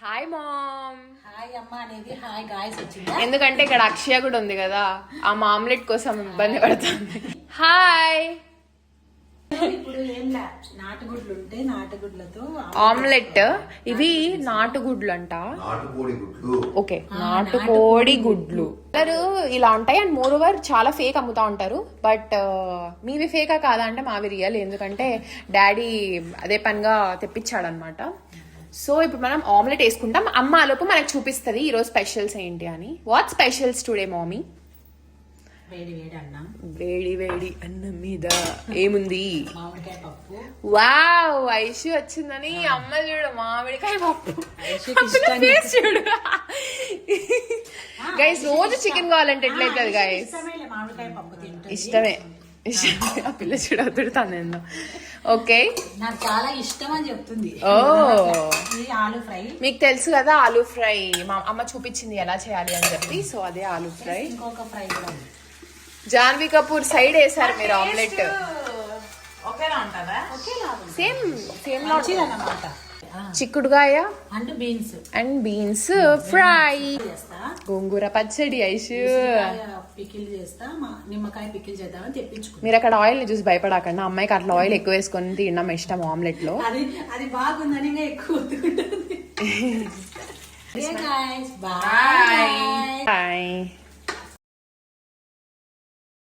Hi ma'am. Hi అమ్మ అనేది hi guys వచ్చిందా? ఎందుకంటే ఇక్కడ అక్షయ కూడా ఉంది కదా, ఆ ఆమ్లెట్ కోసం ఇబ్బంది పడుతుంది. హాయ్. ఇప్పుడు ఏం లే, నాటుగుడ్లు ఉంటే నాటుగుడ్లతో ఆమ్లెట్. ఇవి నాటుగుడ్లు అంట. నాటుకోడి గుడ్లు. ఓకే, నాటుకోడి గుడ్లు ఇలా ఉంటాయి. అండ్ మోర్ ఓవర్ చాలా ఫేక్ అమ్ముతా ఉంటారు. బట్ మీవి ఫేకా కాదా అంటే మావి రియల్. ఎందుకంటే డాడీ అదే పనిగా తెప్పించాడు అనమాట. సో ఇప్పుడు మనం ఆమ్లెట్ వేసుకుంటాం. అమ్మ ఆలోపు మనకు చూపిస్తుంది ఈరోజు స్పెషల్స్ ఏంటి అని. వాట్ స్పెషల్స్ టుడే మామీ? వేడి వేడి అన్నం. వేడి వేడి అన్నం మీద ఏముంది? మామిడికాయ పప్పు. వావ్, ఐషు వచ్చిందని అమ్మ చూడు, మామిడికాయ పప్పు. చూడు గైస్, రోజు చికెన్ కావాలంటే ఎట్లయితుంది గైస్? మామిడికాయ పప్పు తింటుంది. ఇష్టమే. ఆ పిల్ల చూడ తిడుతాను నేను. ఓకే, నాకు చాలా ఇష్టం అని చెప్తుంది. ఓ, ఆలూ ఫ్రై. మీకు తెలుసు కదా ఆలూ ఫ్రై, మా అమ్మ చూపించింది ఎలా చేయాలి అని చెప్పి. సో అదే ఆలూ ఫ్రై. ఇంకొక ఫ్రై కూడా ఉంది. జాన్వీ కపూర్ సైడ్ వేసారు మీరు ఆమ్లెట్. ఒకేలా ఉంటుందా? సేమ్ సేమ్ అన్నమాట. చిక్కుడుగాయ and beans and beans fry. చేస్తా, గోంగూర పచ్చడి. ఐషు పికిల్ చేస్తా, నిమ్మకాయ పికిల్ చేద్దామని తెప్పించుకున్నా. మీరు అక్కడ ఆయిల్ ని చూసి భయపడకండి. అమ్మాయికి అట్లా ఆయిల్ ఎక్కువ వేసుకొని తినడం ఇష్టం ఆమ్లెట్ లో. అది బాగుందని ఇంకా ఎక్కువ బాయ్.